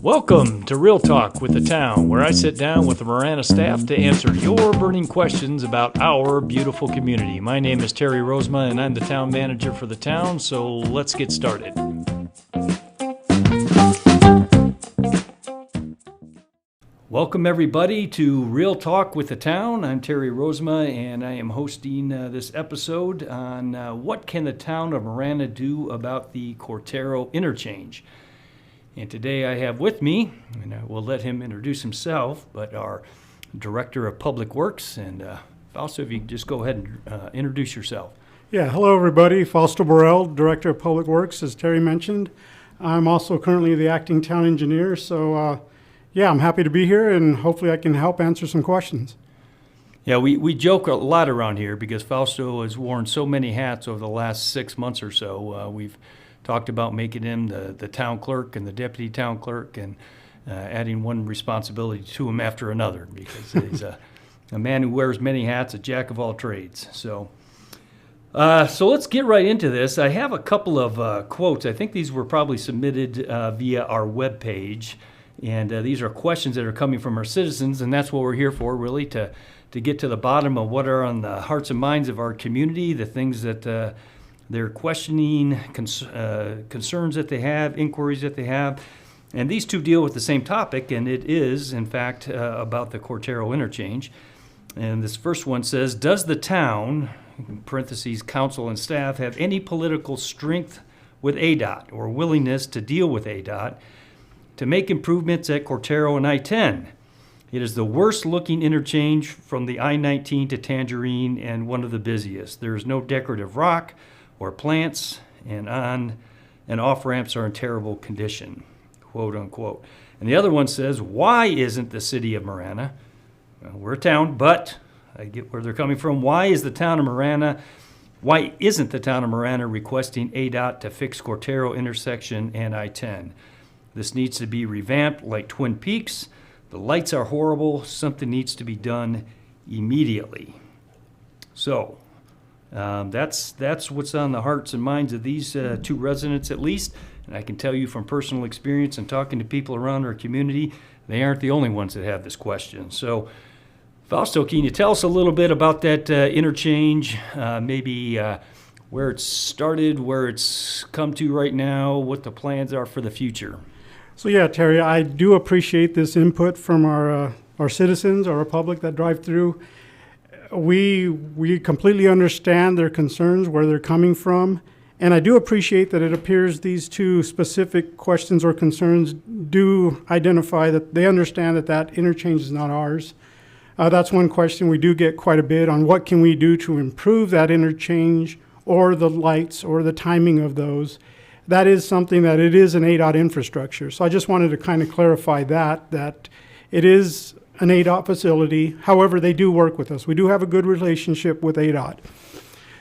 Welcome to Real Talk with the Town, where I sit down with the Marana staff to answer your burning questions about our beautiful community. My name is Terry Rozema, and I'm the town manager for the town, so let's get started. Welcome, everybody, to Real Talk with the Town. I'm Terry Rozema, and I am hosting this episode on what can the town of Marana do about the Cortaro Interchange. And today I have with me, and I will let him introduce himself, but our Director of Public Works. And Fausto, if you could just go ahead and introduce yourself. Yeah, hello everybody. Fausto Burruel, Director of Public Works, as Terry mentioned. I'm also currently the acting town engineer, so I'm happy to be here, and hopefully I can help answer some questions. Yeah, we joke a lot around here because Fausto has worn so many hats over the last 6 months or so. We've talked about making him the town clerk and the deputy town clerk and adding one responsibility to him after another because he's a man who wears many hats, a jack of all trades. So let's get right into this. I have a couple of quotes. I think these were probably submitted via our webpage, and these are questions that are coming from our citizens, and that's what we're here for, really, to get to the bottom of what are on the hearts and minds of our community, the things that they're questioning, concerns that they have, inquiries that they have. And these two deal with the same topic, and it is, in fact, about the Cortaro Interchange. And this first one says, does the town, in parentheses, council and staff, have any political strength with ADOT or willingness to deal with ADOT to make improvements at Cortaro and I-10? It is the worst looking interchange from the I-19 to Tangerine and one of the busiest. There is no decorative rock or plants, and on and off ramps are in terrible condition, quote unquote. And the other one says, why isn't the city of Marana, well, we're a town, but I get where they're coming from, why isn't the town of Marana requesting ADOT to fix Cortaro intersection and I-10? This needs to be revamped like Twin Peaks. The lights are horrible. Something needs to be done immediately. So that's what's on the hearts and minds of these two residents, at least. And I can tell you from personal experience and talking to people around our community, they aren't the only ones that have this question. So, Fausto, can you tell us a little bit about that interchange, maybe where it started, where it's come to right now, what the plans are for the future? So yeah, Terry, I do appreciate this input from our citizens, our public that drive through. We completely understand their concerns, where they're coming from, and I do appreciate that it appears these two specific questions or concerns do identify that they understand that interchange is not ours. That's one question we do get quite a bit on: what can we do to improve that interchange or the lights or the timing of those? That is something that it is an ADOT infrastructure. So I just wanted to kind of clarify that it is an ADOT facility. However, they do work with us. We do have a good relationship with ADOT.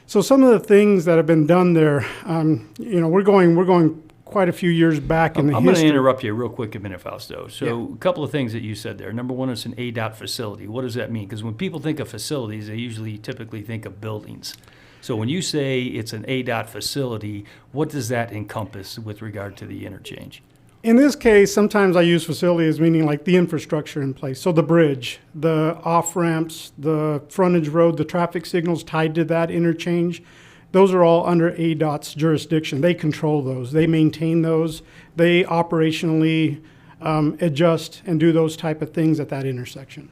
So some of the things that have been done there, we're going quite a few years back in the history. I'm going to interrupt you real quick a minute, Fausto. So a couple of things that you said there. Number one, it's an ADOT facility. What does that mean? Because when people think of facilities, they typically think of buildings. So when you say it's an ADOT facility, what does that encompass with regard to the interchange? In this case, sometimes I use facility as meaning like the infrastructure in place. So the bridge, the off-ramps, the frontage road, the traffic signals tied to that interchange, those are all under ADOT's jurisdiction. They control those. They maintain those. They operationally adjust and do those type of things at that intersection,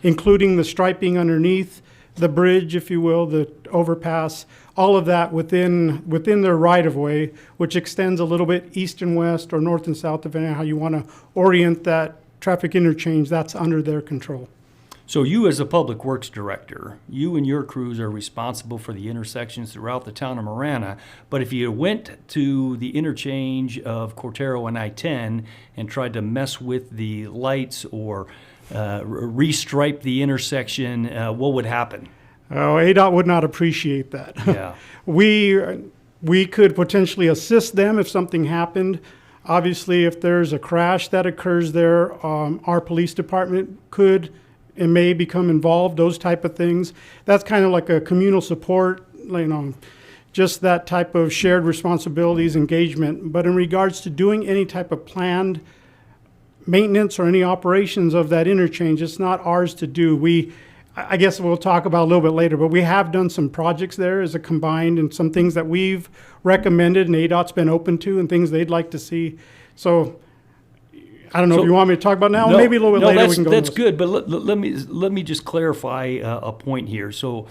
including the striping underneath the bridge, if you will, the overpass, all of that within their right-of-way, which extends a little bit east and west or north and south, depending on how you want to orient that traffic interchange. That's under their control. So you, as a public works director, you and your crews are responsible for the intersections throughout the town of Marana. But if you went to the interchange of Cortaro and I-10 and tried to mess with the lights or restripe the intersection, what would happen? Oh, ADOT would not appreciate that. Yeah. We could potentially assist them if something happened. Obviously, if there's a crash that occurs there, our police department could and may become involved, those type of things. That's kind of like a communal support, just that type of shared responsibilities, engagement. But in regards to doing any type of planned maintenance or any operations of that interchange. It's not ours to do. I guess we'll talk about a little bit later, but we have done some projects there as a combined and some things that we've recommended and ADOT's been open to and things they'd like to see. So I don't know if you want me to talk about now. Maybe a little bit later we can go. That's good, but let me just clarify a point here. So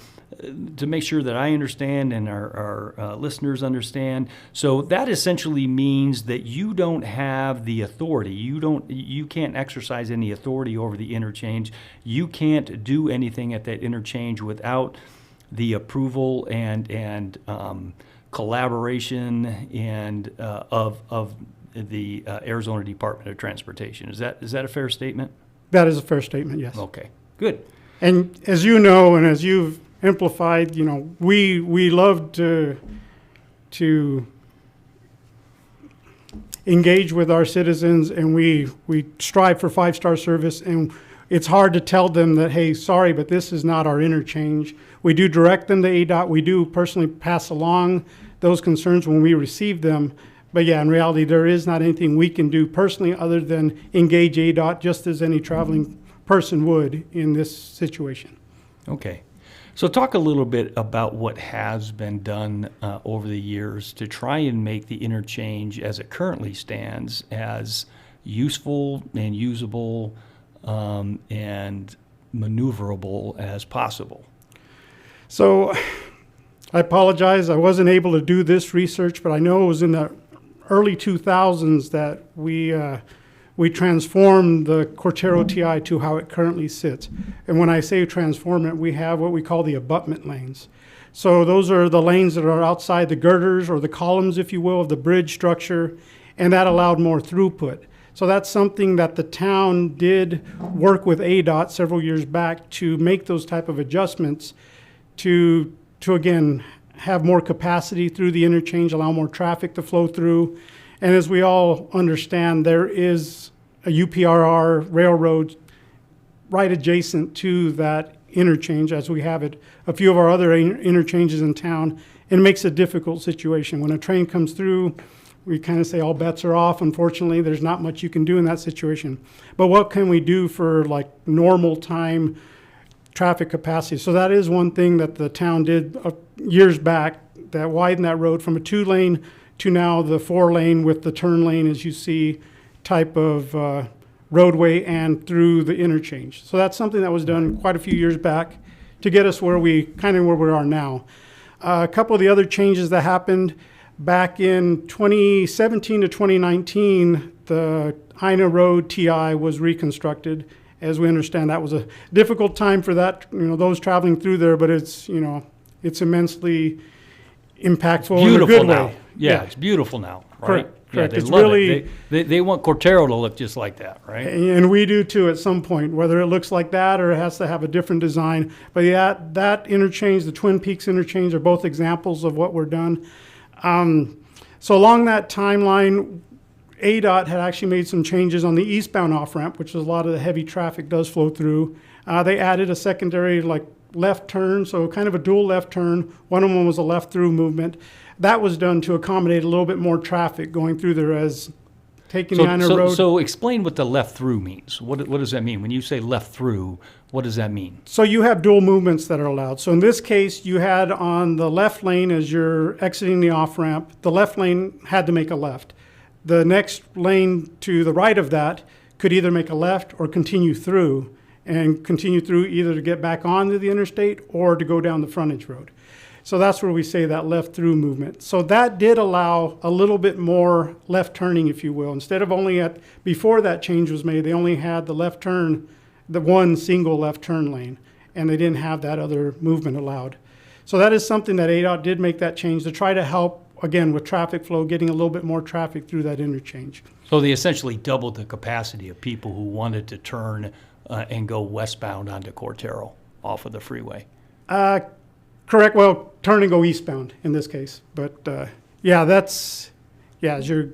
to make sure that I understand and our listeners understand, so that essentially means that you don't have the authority. You can't exercise any authority over the interchange. You can't do anything at that interchange without the approval and collaboration and of the Arizona Department of Transportation. Is that a fair statement? That is a fair statement, yes. Okay, good. And as you know, and as you've amplified, we love to engage with our citizens, and we strive for 5-star service, and it's hard to tell them that, hey, sorry, but this is not our interchange. We do direct them to ADOT. We do personally pass along those concerns when we receive them. But yeah, in reality, there is not anything we can do personally other than engage ADOT just as any traveling person would in this situation. Okay. So talk a little bit about what has been done over the years to try and make the interchange as it currently stands as useful and usable and maneuverable as possible. So I apologize. I wasn't able to do this research, but I know it was in the early 2000s that we transformed the Cortaro TI to how it currently sits. And when I say transform it, we have what we call the abutment lanes. So those are the lanes that are outside the girders or the columns, if you will, of the bridge structure, and that allowed more throughput. So that's something that the town did work with ADOT several years back to make those type of adjustments to again, have more capacity through the interchange, allow more traffic to flow through. And as we all understand, there is a UPRR railroad right adjacent to that interchange, as we have it, a few of our other interchanges in town, and it makes a difficult situation. When a train comes through, we kind of say all bets are off. Unfortunately, there's not much you can do in that situation. But what can we do for like normal time traffic capacity? So that is one thing that the town did years back, that widened that road from a 2-lane to now the 4-lane with the turn lane, as you see, type of roadway and through the interchange. So that's something that was done quite a few years back to get us where we are now. A couple of the other changes that happened back in 2017 to 2019, the Ina Road TI was reconstructed. As we understand, that was a difficult time for that, those traveling through there, but it's immensely impactful in a good way. Yeah, it's beautiful now, right? Correct. Yeah, It's really, they want Cortaro to look just like that, right? and we do too at some point, whether it looks like that or it has to have a different design. But yeah, that interchange, the Twin Peaks interchange, are both examples of what we're done. So along that timeline, ADOT had actually made some changes on the eastbound off-ramp, which is a lot of the heavy traffic does flow through. They added a secondary left turn, so kind of a dual left turn. One of them was a left through movement. That was done to accommodate a little bit more traffic going through there as taking the Ina Road. So explain what the left through means. What does that mean? When you say left through, what does that mean? So you have dual movements that are allowed. So in this case, you had on the left lane as you're exiting the off-ramp, the left lane had to make a left. The next lane to the right of that could either make a left or continue through either to get back onto the interstate or to go down the frontage road. So that's where we say that left through movement. So that did allow a little bit more left turning, if you will. Instead of before that change was made, they only had the left turn, the one single left turn lane, and they didn't have that other movement allowed. So that is something that ADOT did make that change to try to help, again, with traffic flow, getting a little bit more traffic through that interchange. So they essentially doubled the capacity of people who wanted to turn and go westbound onto Cortaro off of the freeway. Correct. Well, turn and go eastbound in this case. But as you're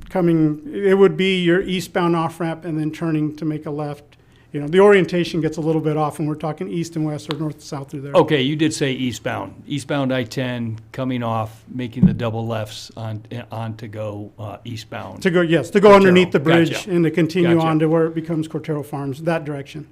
coming, it would be your eastbound off-ramp and then turning to make a left you know, the orientation gets a little bit off when we're talking east and west or north and south through there. Okay, you did say eastbound. Eastbound I-10 coming off, making the double lefts on to go eastbound. To go, yes, to go Cortaro. underneath the bridge Gotcha. and to continue Gotcha. on to where it becomes Cortaro Farms, that direction.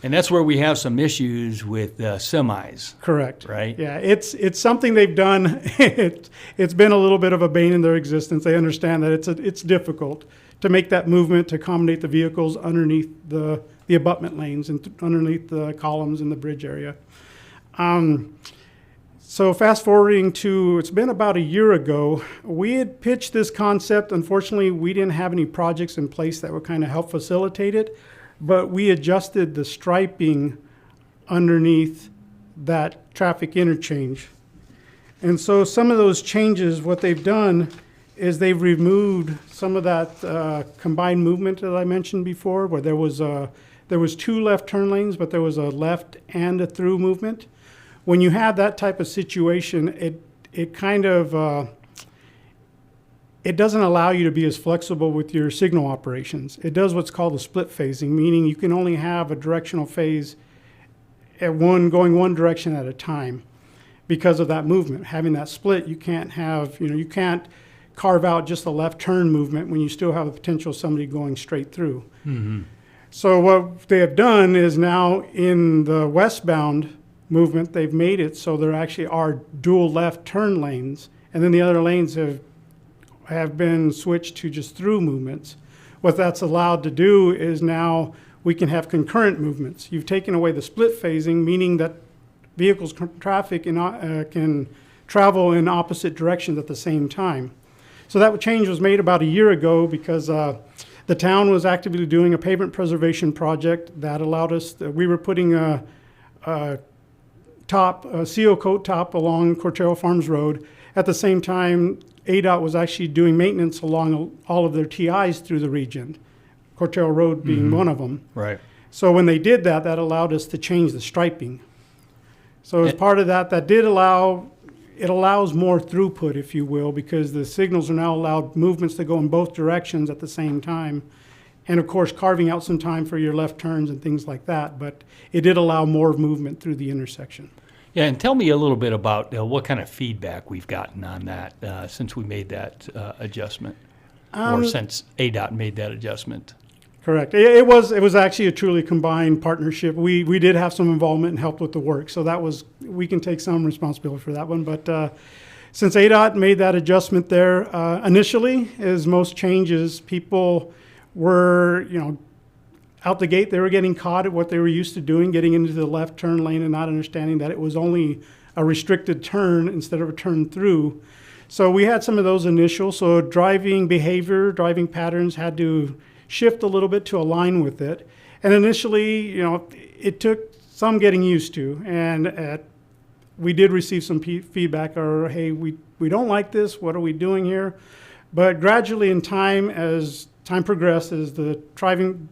And that's where we have some issues with semis, Correct. right? Yeah, it's something they've done. It's been a little bit of a bane in their existence. They understand that it's difficult to make that movement to accommodate the vehicles underneath the abutment lanes and underneath the columns in the bridge area. So fast forwarding to, it's been about a year ago, we had pitched this concept. Unfortunately, we didn't have any projects in place that would kind of help facilitate it, but we adjusted the striping underneath that traffic interchange. And so some of those changes, what they've done is they've removed some of that combined movement that I mentioned before, where there was 2 left turn lanes, but there was a left and a through movement. When you have that type of situation, it kind of it doesn't allow you to be as flexible with your signal operations. It does what's called a split phasing, meaning you can only have a directional phase going one direction at a time because of that movement. Having that split, you can't have, you can't carve out just the left turn movement when you still have the potential of somebody going straight through. Mm-hmm. So what they have done is now in the westbound movement, they've made it so there actually are dual left turn lanes, and then the other lanes have been switched to just through movements. What that's allowed to do is now we can have concurrent movements. You've taken away the split phasing, meaning that vehicles, traffic can travel in opposite directions at the same time. So that change was made about a year ago because the town was actively doing a pavement preservation project that allowed us, we were putting a CO coat top along Cortaro Farms Road. At the same time, ADOT was actually doing maintenance along all of their TIs through the region, Cortaro Road being one of them. Right. So when they did that, that allowed us to change the striping. So as part of that, it allows more throughput, if you will, because the signals are now allowed movements to go in both directions at the same time. And of course, carving out some time for your left turns and things like that. But it did allow more movement through the intersection. Yeah, and tell me a little bit about what kind of feedback we've gotten on that since we made that adjustment, or since ADOT made that adjustment. Correct. It was actually a truly combined partnership. We did have some involvement and helped with the work, so we can take some responsibility for that one. But since ADOT made that adjustment there, initially, as most changes, people were, out the gate, they were getting caught at what they were used to doing, getting into the left turn lane and not understanding that it was only a restricted turn instead of a turn through. So we had some of those initial. So driving behavior, driving patterns had to shift a little bit to align with it. And initially, it took some getting used to. And we did receive some feedback, or, hey, we don't like this. What are we doing here? But gradually in time, as time progressed, as the driving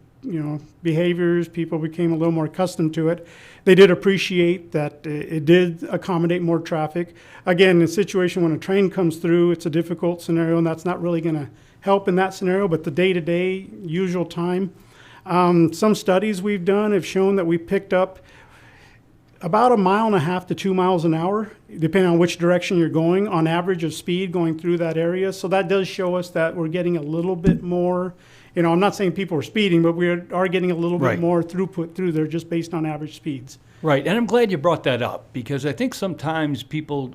behaviors, people became a little more accustomed to it. They did appreciate that it did accommodate more traffic. Again, in a situation when a train comes through, it's a difficult scenario, and that's not really going to help in that scenario, but the day-to-day usual time. Some studies we've done have shown that we picked up about 1.5 miles to 2 miles an hour, depending on which direction you're going, on average of speed going through that area. So that does show us that we're getting a little bit more. I'm not saying people are speeding, but we are getting a little bit more throughput through there just based on average speeds. Right, and I'm glad you brought that up because I think sometimes people,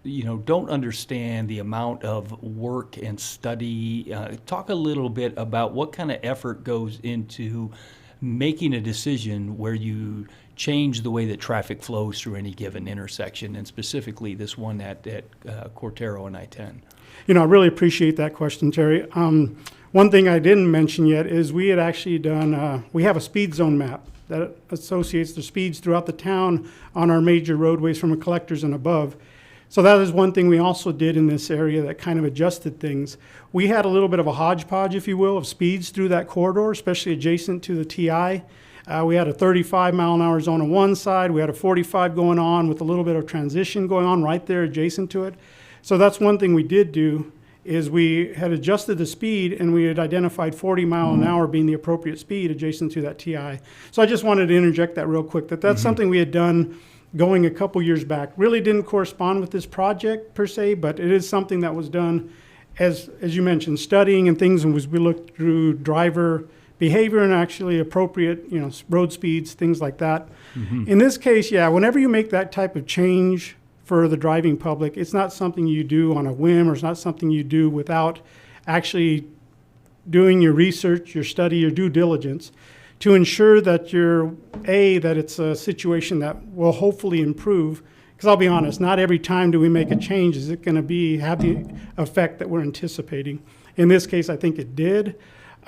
don't understand the amount of work and study. Talk a little bit about what kind of effort goes into making a decision where you change the way that traffic flows through any given intersection, and specifically this one at Cortaro and I-10. I really appreciate that question, Terry. One thing I didn't mention yet is we had actually done, we have a speed zone map that associates the speeds throughout the town on our major roadways from collectors and above. So that is one thing we also did in this area that kind of adjusted things. We had a little bit of a hodgepodge, if you will, of speeds through that corridor, especially adjacent to the TI. We had a 35 mile an hour zone on one side. We had a 45 going on with a little bit of transition going on right there adjacent to it. So that's one thing we did do is we had adjusted the speed and we had identified 40 mile an hour being the appropriate speed adjacent to that TI. So I just wanted to interject that real quick, that's something we had done going a couple years back. Really didn't correspond with this project per se, but it is something that was done as you mentioned, studying and things, and we looked through driver behavior and actually appropriate, road speeds, things like that. In this case, whenever you make that type of change for the driving public, it's not something you do on a whim, or it's not something you do without actually doing your research, your study, your due diligence to ensure that that it's a situation that will hopefully improve. Because I'll be honest, not every time do we make a change is it going to have the effect that we're anticipating. In this case, I think it did.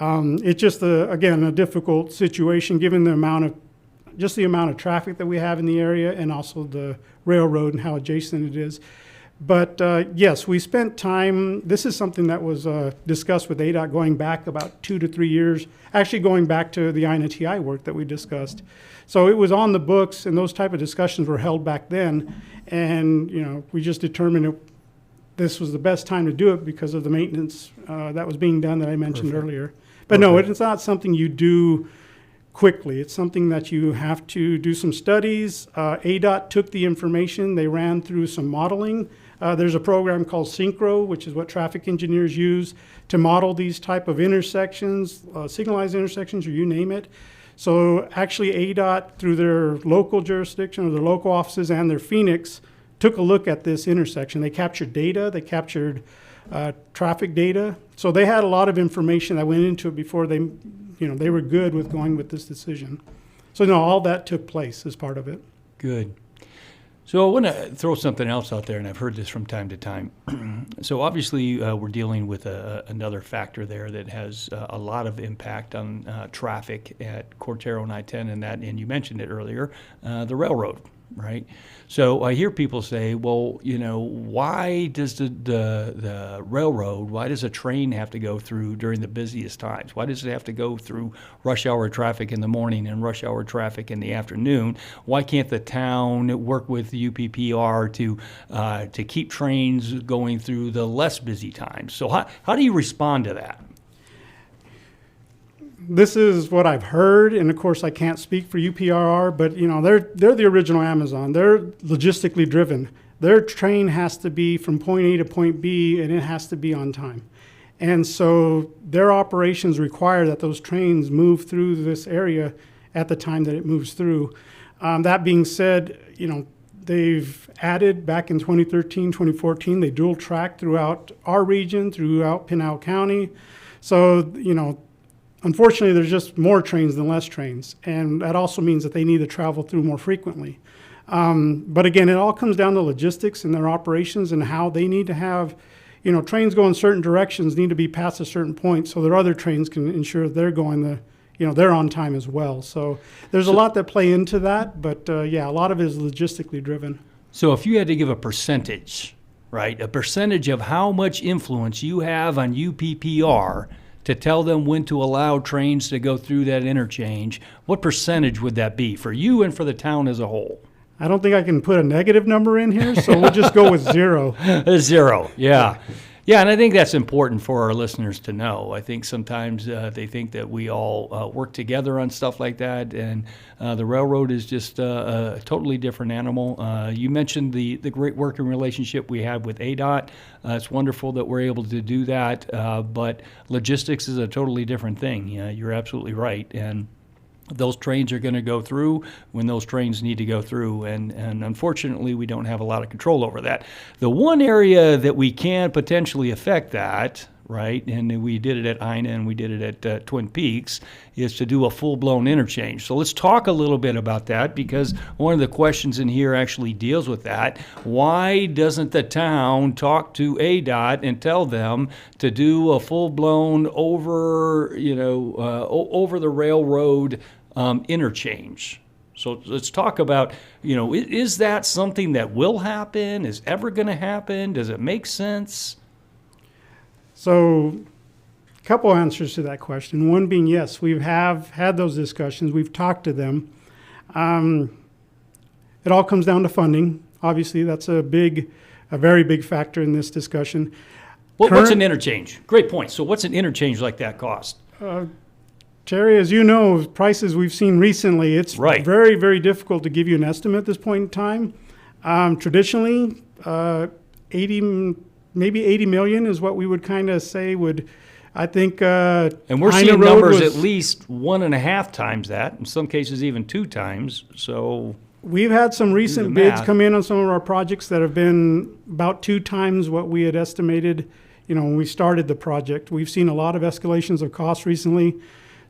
It's just, again, a difficult situation given the amount of traffic that we have in the area and also the railroad and how adjacent it is. But yes, we spent time. This is something that was discussed with ADOT going back about 2 to 3 years, actually going back to the INTI work that we discussed. So it was on the books, and those type of discussions were held back then. And we just determined this was the best time to do it because of the maintenance that was being done that I mentioned earlier. But no, it's not something you do quickly. It's something that you have to do some studies. ADOT took the information. They ran through some modeling. There's a program called Synchro, which is what traffic engineers use to model these type of intersections, signalized intersections, or you name it. So actually ADOT, through their local jurisdiction or their local offices and their Phoenix, took a look at this intersection. They captured data. They captured traffic data. So they had a lot of information that went into it before they were good with going with this decision. So no, all that took place as part of it. Good. So I want to throw something else out there, and I've heard this from time to time. So obviously we're dealing with another factor there that has a lot of impact on traffic at Cortaro and I-10, and you mentioned it earlier, the railroad, right? So I hear people say, well, why does the railroad, why does a train have to go through during the busiest times? Why does it have to go through rush hour traffic in the morning and rush hour traffic in the afternoon? Why can't the town work with the UPPR to keep trains going through the less busy times? So how do you respond to that? This is what I've heard, and of course I can't speak for UPRR, but they're the original Amazon. They're logistically driven. Their train has to be from point A to point B, and it has to be on time. And so their operations require that those trains move through this area at the time that it moves through. That being said, they've added back in 2013, 2014, they dual track throughout our region, throughout Pinal County. So, unfortunately, there's just more trains than less trains, and that also means that they need to travel through more frequently. But again, it all comes down to logistics and their operations and how they need to have, trains go in certain directions, need to be past a certain point so their other trains can ensure they're going they're on time as well. So there's a lot that play into that, but a lot of it is logistically driven. So if you had to give a percentage, right, a percentage of how much influence you have on UPPR to tell them when to allow trains to go through that interchange, what percentage would that be for you and for the town as a whole? I don't think I can put a negative number in here, so we'll just go with 0. 0, yeah. Yeah, and I think that's important for our listeners to know. I think sometimes they think that we all work together on stuff like that, and the railroad is just a totally different animal. You mentioned the great working relationship we have with ADOT. It's wonderful that we're able to do that, but logistics is a totally different thing. You're absolutely right, and those trains are going to go through when those trains need to go through, and unfortunately we don't have a lot of control over that. The one area that we can potentially affect that, right, and we did it at Ina and we did it at Twin Peaks, is to do a full-blown interchange. So let's talk a little bit about that, because one of the questions in here actually deals with that. Why doesn't the town talk to ADOT and tell them to do a full-blown over the railroad interchange? So let's talk about, is that something that will happen? Is ever going to happen? Does it make sense? So a couple answers to that question. One being, yes, we have had those discussions. We've talked to them. It all comes down to funding. Obviously, that's a very big factor in this discussion. What's Current- an interchange? Great point. So what's an interchange like that cost? Terry, as you know, prices we've seen recently, it's Right. very, very difficult to give you an estimate at this point in time. Traditionally, 80, maybe 80 million is what we would kind of say would, I think. And we're Heine seeing Road numbers was- at least 1.5 times that, in some cases even 2 times. So We've had some the recent bids math. come in on some of our projects that have been about 2 times what we had estimated, when we started the project. We've seen a lot of escalations of costs recently.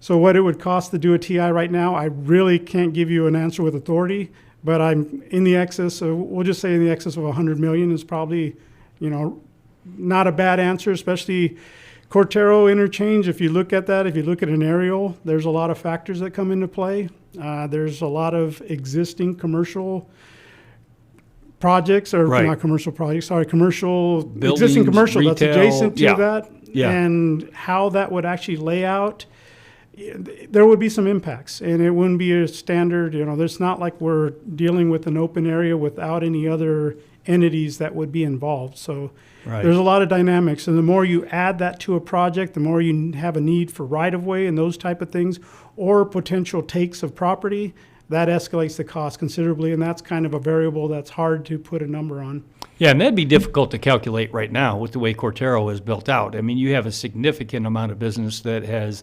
So what it would cost to do a TI right now, I really can't give you an answer with authority, but I'm in the excess of, we'll just say in the excess of 100 million is probably, not a bad answer, especially Cortaro Interchange. If you look at that, if you look at an aerial, there's a lot of factors that come into play. There's a lot of existing commercial projects, or Right. not commercial projects, sorry, commercial, Buildings, existing commercial that's retail, adjacent to yeah. that. Yeah. And how that would actually lay out, there would be some impacts, and it wouldn't be a standard, there's not like we're dealing with an open area without any other entities that would be involved. So Right. there's a lot of dynamics, and the more you add that to a project, the more you have a need for right-of-way and those type of things, or potential takes of property, that escalates the cost considerably, and that's kind of a variable that's hard to put a number on. Yeah, and that'd be difficult to calculate right now with the way Cortaro is built out. I mean, you have a significant amount of business that has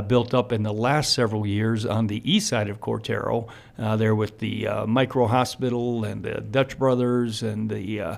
built up in the last several years on the east side of Cortaro, there with the micro hospital and the Dutch Brothers and the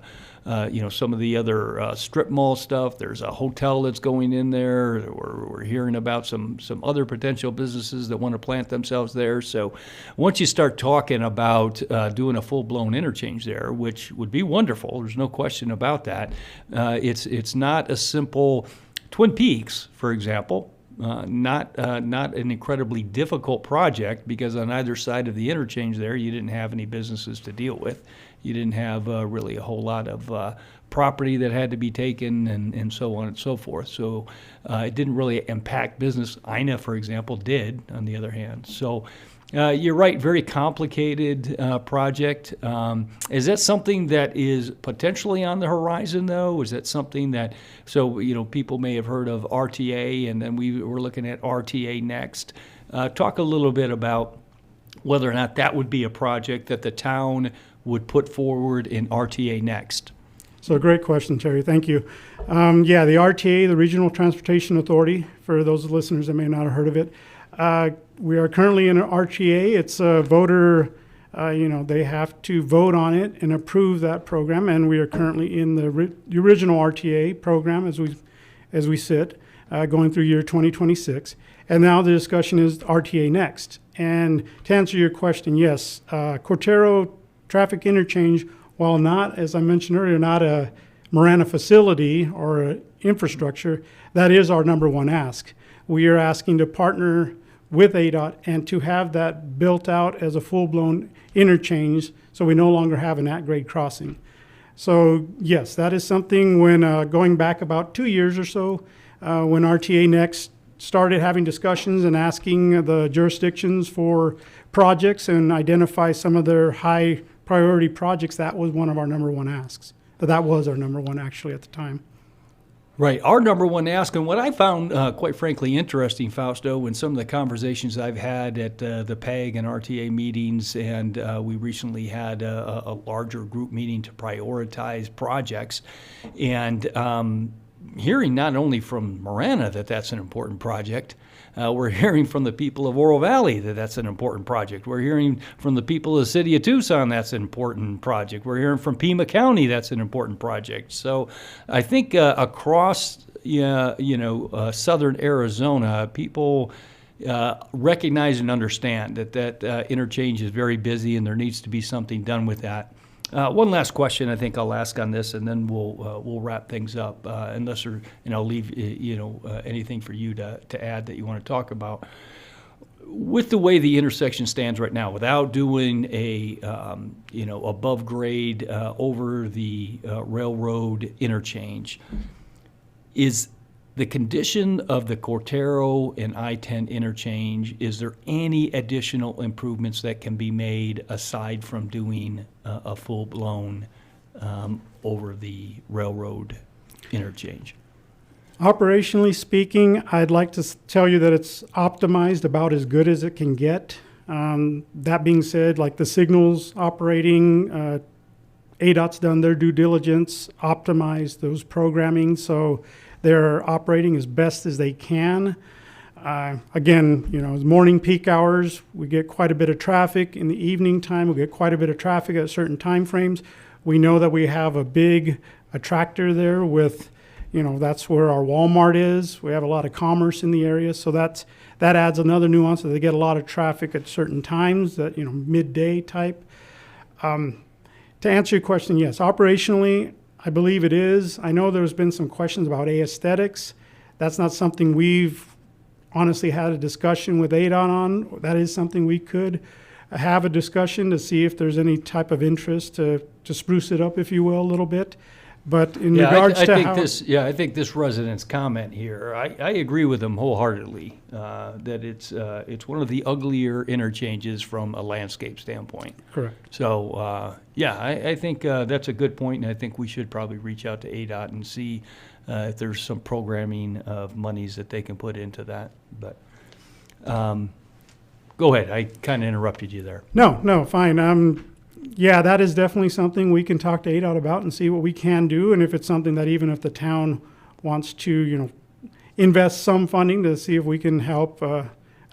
some of the other strip mall stuff. There's a hotel that's going in there. We're hearing about some other potential businesses that want to plant themselves there. So once you start talking about doing a full-blown interchange there, which would be wonderful, there's no question about that. It's not a simple Twin Peaks, for example. Not an incredibly difficult project, because on either side of the interchange there, you didn't have any businesses to deal with. You didn't have really a whole lot of property that had to be taken, and so on and so forth. So it didn't really impact business. INA, for example, did, on the other hand. So you're right, very complicated project. Is that something that is potentially on the horizon, though? Is that something that, people may have heard of RTA, and then we're looking at RTA next. Talk a little bit about whether or not that would be a project that the town would put forward in RTA next. So great question, Terry. Thank you. The RTA, the Regional Transportation Authority, for those listeners that may not have heard of it, we are currently in an RTA. It's a voter, they have to vote on it and approve that program, and we are currently in the original RTA program as we sit, going through year 2026. And now the discussion is RTA next. And to answer your question, yes, Cortaro Traffic Interchange, while not, as I mentioned earlier, not a Marana facility or a infrastructure, that is our number one ask. We are asking to partner with ADOT and to have that built out as a full-blown interchange, so we no longer have an at-grade crossing. So yes, that is something when going back about 2 years or so, when RTA Next started having discussions and asking the jurisdictions for projects and identify some of their high priority projects, that was one of our number one asks. That was our number one actually at the time. Right. Our number one ask, and what I found quite frankly interesting, Fausto, in some of the conversations I've had at the PEG and RTA meetings, and we recently had a larger group meeting to prioritize projects, and hearing not only from Marana that that's an important project, we're hearing from the people of Oro Valley that that's an important project. We're hearing from the people of the city of Tucson that's an important project. We're hearing from Pima County that's an important project. So I think across southern Arizona, people recognize and understand that interchange is very busy, and there needs to be something done with that. One last question I think I'll ask on this, and then we'll wrap things up, unless I'll leave anything for you to add that you want to talk about. With the way the intersection stands right now, without doing a above grade over the railroad interchange, is the condition of the Cortaro and I-10 interchange, is there any additional improvements that can be made aside from doing a full-blown over the railroad interchange? Operationally speaking, I'd like to tell you that it's optimized about as good as it can get. That being said, like the signals operating, ADOT's done their due diligence, optimized those programming, so they're operating as best as they can. Again, morning peak hours, we get quite a bit of traffic. In the evening time, we get quite a bit of traffic at certain time frames. We know that we have a big attractor there with, that's where our Walmart is. We have a lot of commerce in the area, so that adds another nuance. That they get a lot of traffic at certain times, that midday type. To answer your question, yes, operationally, I believe it is. I know there's been some questions about aesthetics. That's not something we've honestly had a discussion with ADOT on. That is something we could have a discussion to see if there's any type of interest to spruce it up, if you will, a little bit. But in regards to how... I think this resident's comment here, I agree with him wholeheartedly, that it's one of the uglier interchanges from a landscape standpoint. Correct. So, I think that's a good point, and I think we should probably reach out to ADOT and see if there's some programming of monies that they can put into that. But go ahead. I kind of interrupted you there. No, fine. That is definitely something we can talk to ADOT about and see what we can do. And if it's something that even if the town wants to, invest some funding to see if we can help,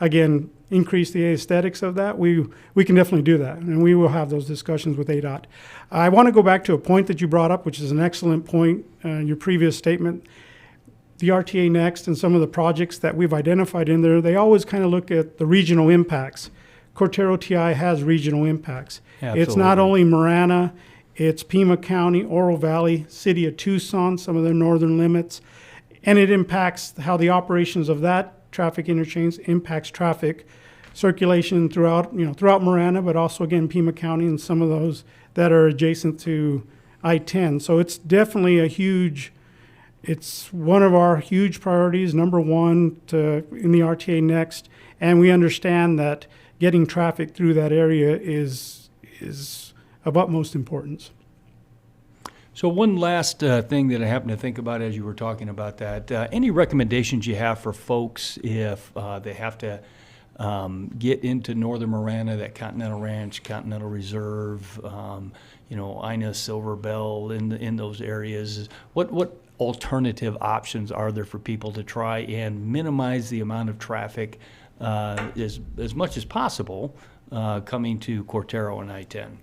again, increase the aesthetics of that, we can definitely do that. And we will have those discussions with ADOT. I want to go back to a point that you brought up, which is an excellent point, your previous statement. The RTA Next and some of the projects that we've identified in there, they always kind of look at the regional impacts. Cortaro TI has regional impacts. Absolutely. It's not only Marana, it's Pima County, Oro Valley, City of Tucson, some of their northern limits, and it impacts how the operations of that traffic interchange impacts traffic circulation throughout Marana, but also again Pima County and some of those that are adjacent to I-10. So it's definitely it's one of our huge priorities, number one in the RTA Next, and we understand that getting traffic through that area is of utmost importance. So one last thing that I happened to think about as you were talking about that, any recommendations you have for folks if they have to get into northern Marana, that Continental Ranch, Continental Reserve, Ina, Silver Bell, in those areas? What alternative options are there for people to try and minimize the amount of traffic as much as possible coming to Cortaro and I-10?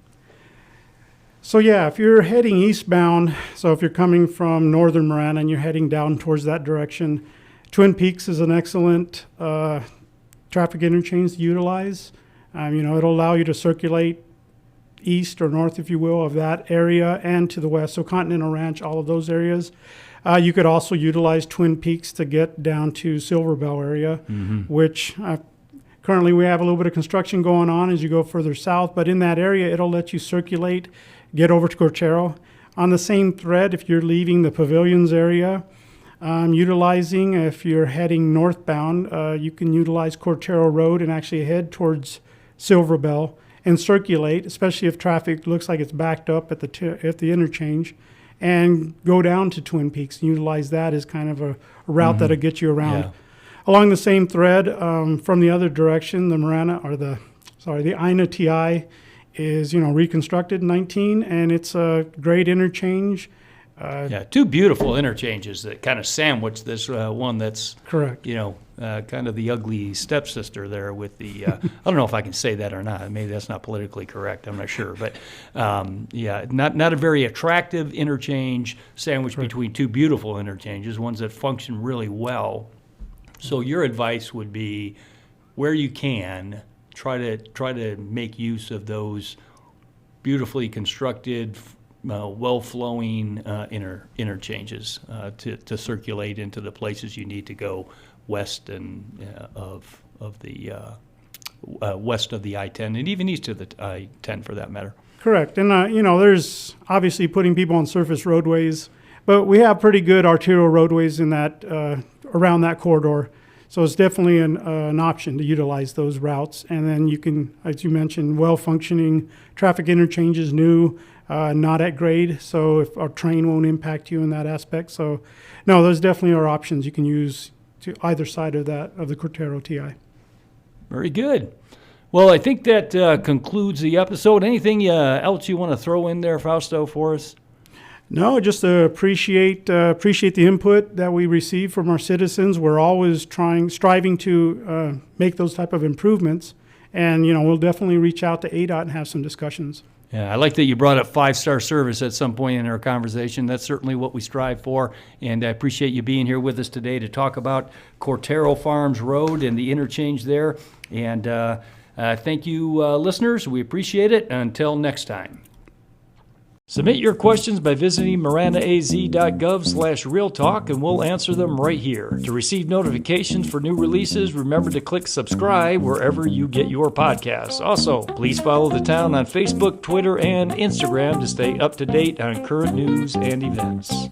So if you're heading eastbound, so if you're coming from northern Marana and you're heading down towards that direction, Twin Peaks is an excellent traffic interchange to utilize. It'll allow you to circulate east or north, if you will, of that area and to the west. So Continental Ranch, all of those areas. You could also utilize Twin Peaks to get down to Silver Bell area, which currently we have a little bit of construction going on as you go further south. But in that area, it'll let you circulate, get over to Cortaro. On the same thread, if you're leaving the Pavilions area, utilizing, if you're heading northbound, you can utilize Cortaro Road and actually head towards Silver Bell and circulate, especially if traffic looks like it's backed up at the interchange, and go down to Twin Peaks and utilize that as kind of a route that'll get you around. Yeah. Along the same thread, from the other direction, the Ina TI is reconstructed in 19, and it's a great interchange. Two beautiful interchanges that kind of sandwich this one that's correct. Kind of the ugly stepsister there with the, I don't know if I can say that or not. Maybe that's not politically correct. I'm not sure. But, not a very attractive interchange sandwiched between two beautiful interchanges, ones that function really well. So your advice would be, where you can, try to make use of those beautifully constructed, well-flowing interchanges to circulate into the places you need to go west and of the west of the I-10 and even east of the I-10 for that matter. Correct. And, there's obviously putting people on surface roadways, but we have pretty good arterial roadways in that around that corridor. So it's definitely an option to utilize those routes. And then you can, as you mentioned, well-functioning traffic interchanges, new. not at grade, so if our terrain won't impact you in that aspect. So, no, those definitely are options you can use to either side of that, of the Cortaro TI. Very good. Well, I think that concludes the episode. Anything else you want to throw in there, Fausto, for us? No, just appreciate the input that we receive from our citizens. We're always striving to make those type of improvements, and we'll definitely reach out to ADOT and have some discussions. Yeah, I like that you brought up 5-star service at some point in our conversation. That's certainly what we strive for, and I appreciate you being here with us today to talk about Cortaro Farms Road and the interchange there. And thank you, listeners. We appreciate it. Until next time. Submit your questions by visiting maranaaz.gov/realtalk, and we'll answer them right here. To receive notifications for new releases, remember to click subscribe wherever you get your podcasts. Also, please follow the town on Facebook, Twitter, and Instagram to stay up to date on current news and events.